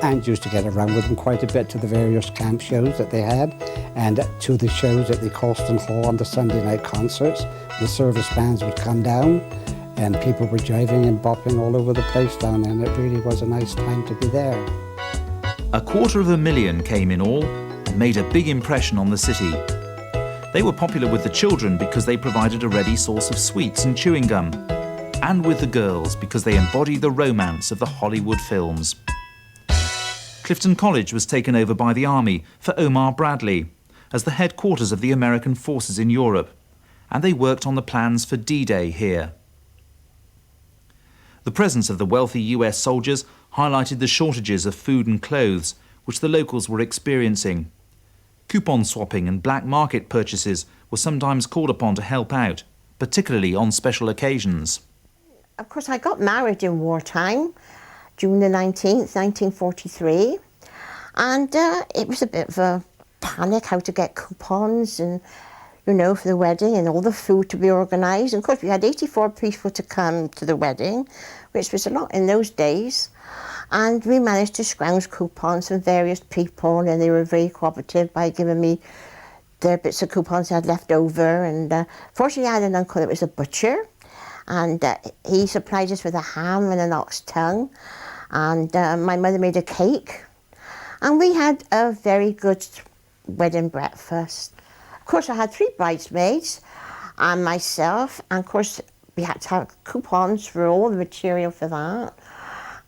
and used to get around with them quite a bit to the various camp shows that they had and to the shows at the Colston Hall on the Sunday night concerts. The service bands would come down and people were jiving and bopping all over the place down there, and it really was a nice time to be there. 250,000 came in all and made a big impression on the city. They were popular with the children because they provided a ready source of sweets and chewing gum, and with the girls because they embodied the romance of the Hollywood films. Clifton College was taken over by the Army for Omar Bradley as the headquarters of the American forces in Europe, and they worked on the plans for D-Day here. The presence of the wealthy US soldiers highlighted the shortages of food and clothes which the locals were experiencing. Coupon swapping and black market purchases were sometimes called upon to help out, particularly on special occasions. Of course, I got married in wartime, June the 19th, 1943, and it was a bit of a panic how to get coupons and, you know, for the wedding and all the food to be organised. And of course, we had 84 people to come to the wedding, which was a lot in those days. And we managed to scrounge coupons from various people, and they were very cooperative by giving me their bits of coupons I had left over. And fortunately, I had an uncle that was a butcher, and he supplied us with a ham and an ox tongue. And my mother made a cake. And we had a very good wedding breakfast. Of course, I had 3 bridesmaids and myself. And of course, we had to have coupons for all the material for that.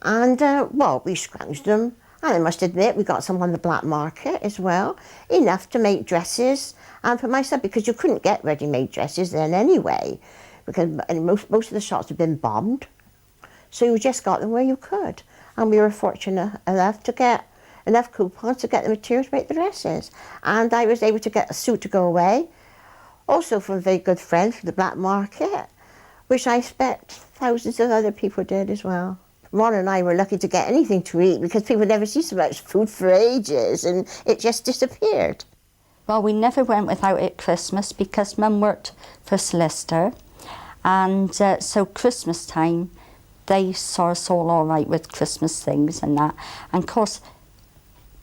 And, well, we scrounged them. And I must admit, we got some on the black market as well. Enough to make dresses. And for myself, because you couldn't get ready-made dresses then anyway. Because most of the shops had been bombed. So you just got them where you could. And we were fortunate enough to get enough coupons to get the materials to make the dresses. And I was able to get a suit to go away, also from very good friends from the black market, which I expect thousands of other people did as well. Ron and I were lucky to get anything to eat because people never see so much food for ages, and it just disappeared. Well, we never went without it Christmas because Mum worked for a solicitor, and so Christmas time they saw us all right with Christmas things and that. And of course,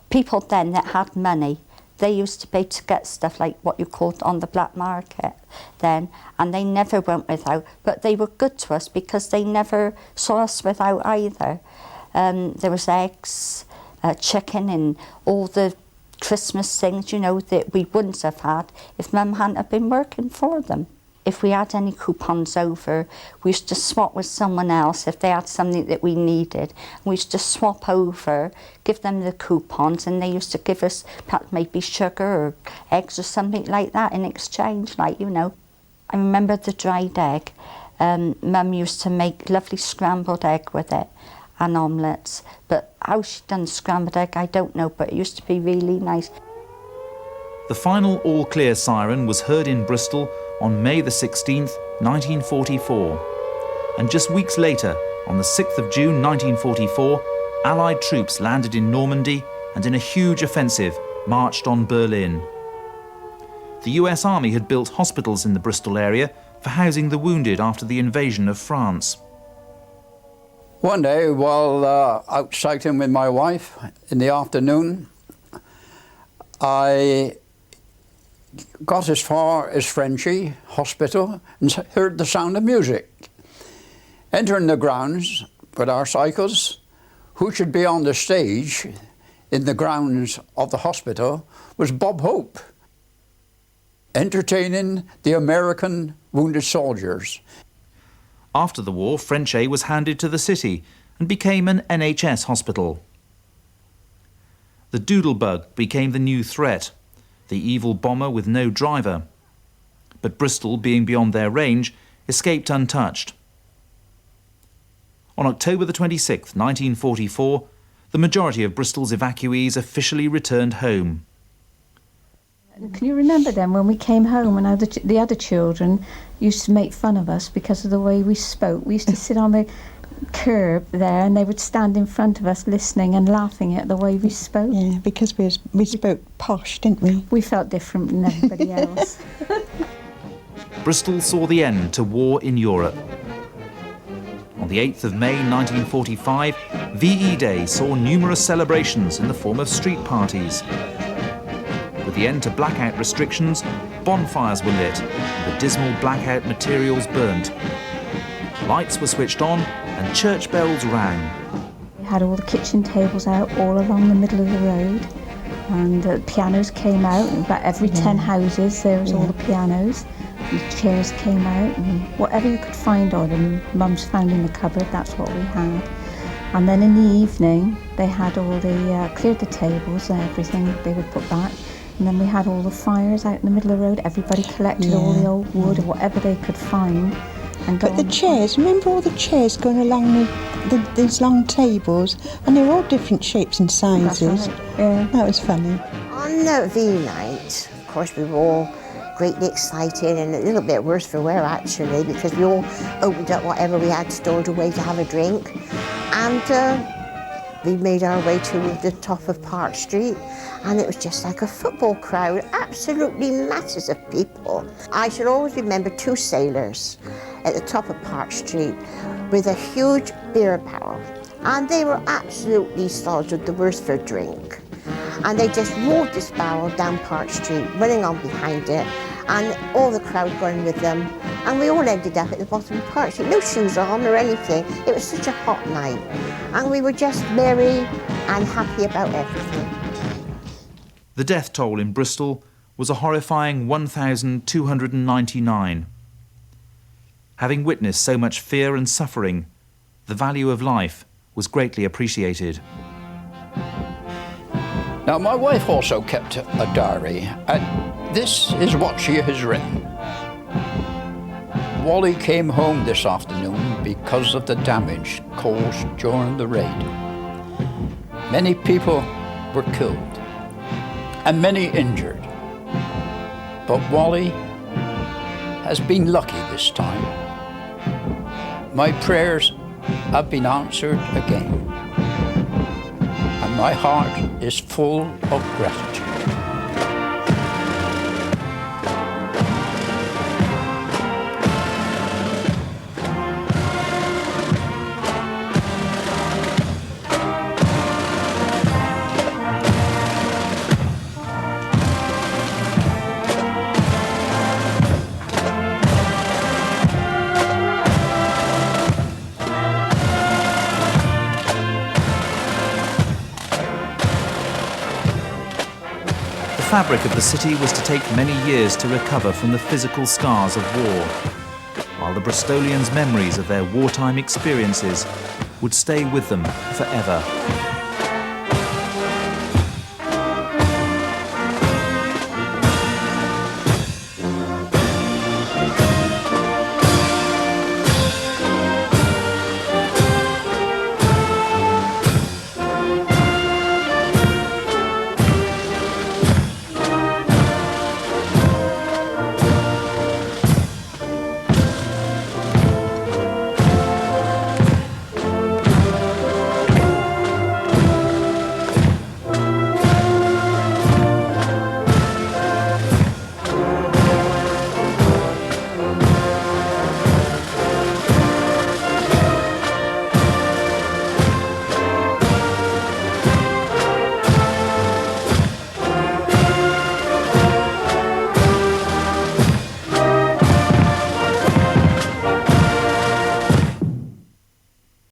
people then that had money, they used to be able to get stuff like what you called on the black market then, and they never went without. But they were good to us because they never saw us without either. There was eggs, chicken, and all the Christmas things, you know, that we wouldn't have had if Mum hadn't have been working for them. If we had any coupons over, we used to swap with someone else if they had something that we needed. We used to swap over, give them the coupons, and they used to give us perhaps maybe sugar or eggs or something like that in exchange, like, you know. I remember the dried egg. Mum used to make lovely scrambled egg with it and omelettes. But how she done scrambled egg, I don't know, but it used to be really nice. The final all-clear siren was heard in Bristol on May the 16th, 1944. And just weeks later, on the 6th of June 1944, Allied troops landed in Normandy and in a huge offensive marched on Berlin. the US Army had built hospitals in the Bristol area for housing the wounded after the invasion of France. One day, while out cycling with my wife in the afternoon, I got as far as Frenchy Hospital and heard the sound of music. Entering the grounds with our cycles, who should be on the stage in the grounds of the hospital was Bob Hope, entertaining the American wounded soldiers. After the war, Frenchy was handed to the city and became an NHS hospital. The Doodlebug became the new threat, the evil bomber with no driver. But Bristol, being beyond their range, escaped untouched. On October the 26th, 1944, the majority of Bristol's evacuees officially returned home. Can you remember then when we came home and the other children used to make fun of us because of the way we spoke? We used to sit on the curb there and they would stand in front of us listening and laughing at the way we spoke. Yeah, because we spoke posh, didn't we? We felt different than everybody else. Bristol saw the end to war in Europe. On the 8th of May 1945, VE Day saw numerous celebrations in the form of street parties. With the end to blackout restrictions, bonfires were lit and the dismal blackout materials burnt. Lights were switched on and church bells rang. We had all the kitchen tables out all along the middle of the road, and the pianos came out. And about every 10 houses there was all the pianos. And the chairs came out, and whatever you could find on them, Mum's found in the cupboard, that's what we had. And then in the evening they had all the, cleared the tables and everything they would put back. And then we had all the fires out in the middle of the road. Everybody collected all the old wood or whatever they could find. And but the chairs, remember all the chairs going along these long tables, and they were all different shapes and sizes. Right. Yeah. That was funny. On V night, of course, we were all greatly excited and a little bit worse for wear actually, because we all opened up whatever we had stored away to have a drink, and we made our way to the top of Park Street, and it was just like a football crowd, absolutely masses of people. I shall always remember 2 sailors at the top of Park Street with a huge beer barrel, and they were absolutely slaughtered, the worst for a drink. And they just rolled this barrel down Park Street, running on behind it, and all the crowd going with them. And we all ended up at the bottom of Park Street, no shoes on or anything. It was such a hot night. And we were just merry and happy about everything. The death toll in Bristol was a horrifying 1,299. Having witnessed so much fear and suffering, the value of life was greatly appreciated. Now, my wife also kept a diary, and this is what she has written. Wally came home this afternoon because of the damage caused during the raid. Many people were killed and many injured, but Wally has been lucky this time. My prayers have been answered again, and my heart is full of gratitude. The fabric of the city was to take many years to recover from the physical scars of war, while the Bristolians' memories of their wartime experiences would stay with them forever.